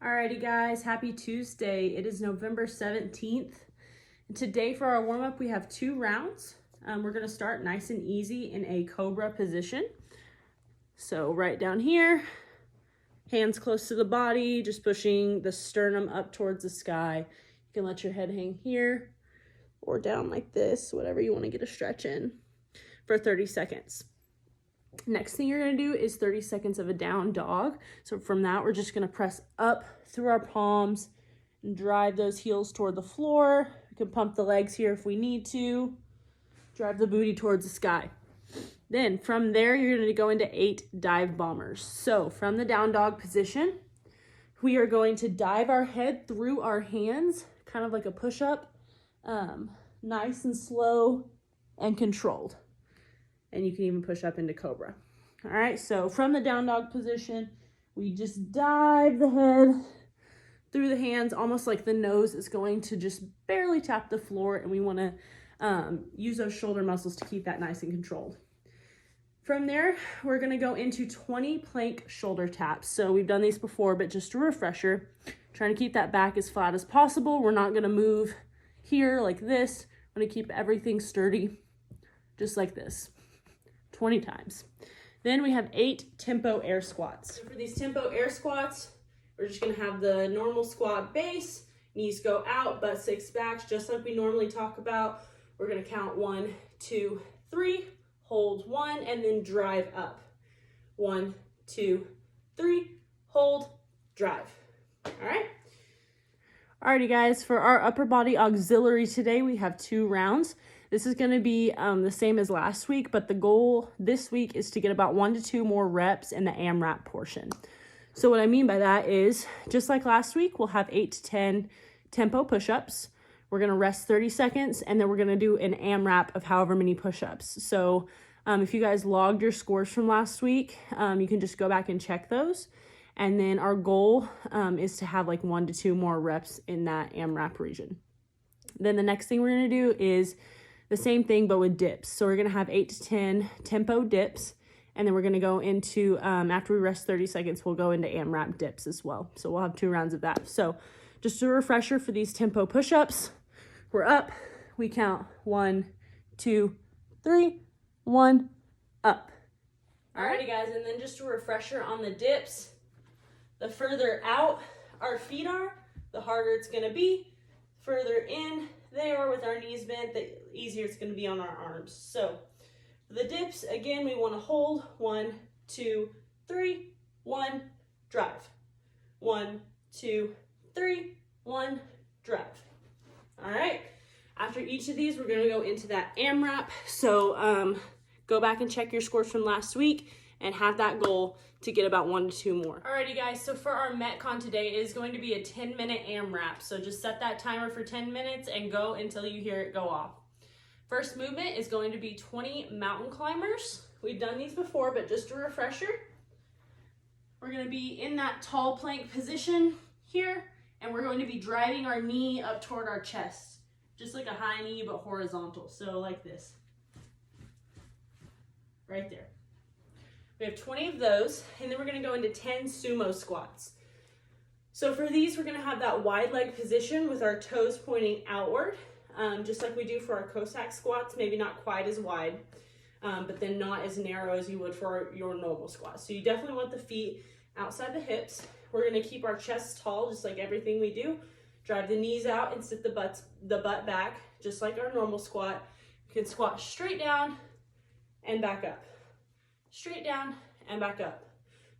Alrighty guys, happy Tuesday. It is November 17th. And today for our warm-up, we have 2 rounds. We're gonna start nice and easy in a cobra position. So right down here, hands close to the body, just pushing the sternum up towards the sky. You can let your head hang here or down like this, whatever you wanna get a stretch in for 30 seconds. Next thing you're gonna do is 30 seconds of a down dog. So from that, we're just gonna press up through our palms and drive those heels toward the floor. We can pump the legs here if we need to. Drive the booty towards the sky. Then from there, you're gonna go into 8 dive bombers. So from the down dog position, we are going to dive our head through our hands, kind of like a push-up, nice and slow and controlled. And you can even push up into cobra. All right, so from the down dog position, we just dive the head through the hands, almost like the nose is going to just barely tap the floor, and we wanna use those shoulder muscles to keep that nice and controlled. From there, we're gonna go into 20 plank shoulder taps. So we've done these before, but just a refresher, trying to keep that back as flat as possible. We're not gonna move here like this. I'm gonna keep everything sturdy, just like this. 20 times. Then we have 8 tempo air squats. So for these tempo air squats, we're just gonna have the normal squat base, knees go out, butt 6 back, just like we normally talk about. We're gonna count 1, 2, 3, hold 1, and then drive up. 1, 2, 3, hold, drive. All right? Alrighty guys, for our upper body auxiliary today, we have 2 rounds. This is gonna be the same as last week, but the goal this week is to get about 1 to 2 more reps in the AMRAP portion. So what I mean by that is, just like last week, we'll have 8 to 10 tempo push-ups. We're gonna rest 30 seconds, and then we're gonna do an AMRAP of however many push-ups. So if you guys logged your scores from last week, you can just go back and check those. And then our goal is to have like 1 to 2 more reps in that AMRAP region. Then the next thing we're gonna do is the same thing, but with dips. So we're gonna have 8 to 10 tempo dips, and then we're gonna go into, after we rest 30 seconds, we'll go into AMRAP dips as well. So we'll have 2 rounds of that. So just a refresher for these tempo push-ups, we're up, we count 1, 2, 3, 1, up. Alrighty guys, and then just a refresher on the dips. The further out our feet are, the harder it's gonna be. Further in they are with our knees bent, the easier it's gonna be on our arms. So for the dips, again, we wanna hold 1, 2, 3, 1, drive. 1, 2, 3, 1, drive. All right, after each of these, we're gonna go into that AMRAP. So go back and check your scores from last week and have that goal to get about 1 to 2 more. Alrighty guys, so for our Metcon today, it is going to be a 10-minute AMRAP. So just set that timer for 10 minutes and go until you hear it go off. First movement is going to be 20 mountain climbers. We've done these before, but just a refresher. We're gonna be in that tall plank position here, and we're going to be driving our knee up toward our chest, just like a high knee, but horizontal. So like this, right there. We have 20 of those, and then we're gonna go into 10 sumo squats. So for these, we're gonna have that wide leg position with our toes pointing outward, just like we do for our Cossack squats, maybe not quite as wide, but then not as narrow as you would for your normal squats. So you definitely want the feet outside the hips. We're gonna keep our chest tall, just like everything we do. Drive the knees out and sit the butt back, just like our normal squat. You can squat straight down and back up. Straight down and back up.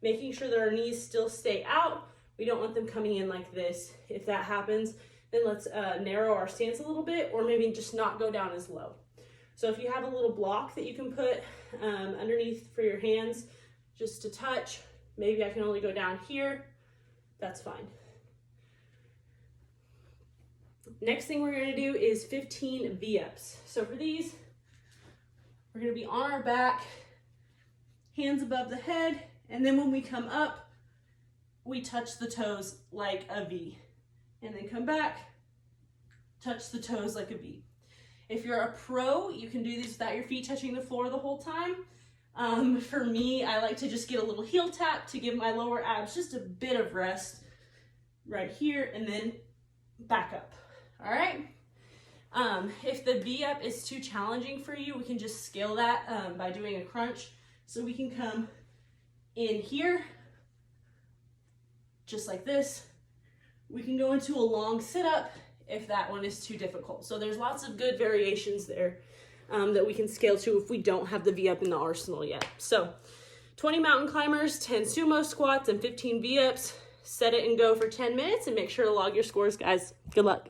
Making sure that our knees still stay out. We don't want them coming in like this. If that happens, then let's narrow our stance a little bit, or maybe just not go down as low. So if you have a little block that you can put underneath for your hands, just to touch, maybe I can only go down here, that's fine. Next thing we're gonna do is 15 V-ups. So for these, we're gonna be on our back, hands above the head, and then when we come up, we touch the toes like a V. And then come back, touch the toes like a V. If you're a pro, you can do these without your feet touching the floor the whole time. For me, I like to just get a little heel tap to give my lower abs just a bit of rest. right here, and then back up. All right. If the V-up is too challenging for you, we can just scale that by doing a crunch. So we can come in here, just like this. We can go into a long sit-up if that one is too difficult. So there's lots of good variations there that we can scale to if we don't have the V-up in the arsenal yet. So 20 mountain climbers, 10 sumo squats, and 15 V-ups. Set it and go for 10 minutes and make sure to log your scores, guys. Good luck.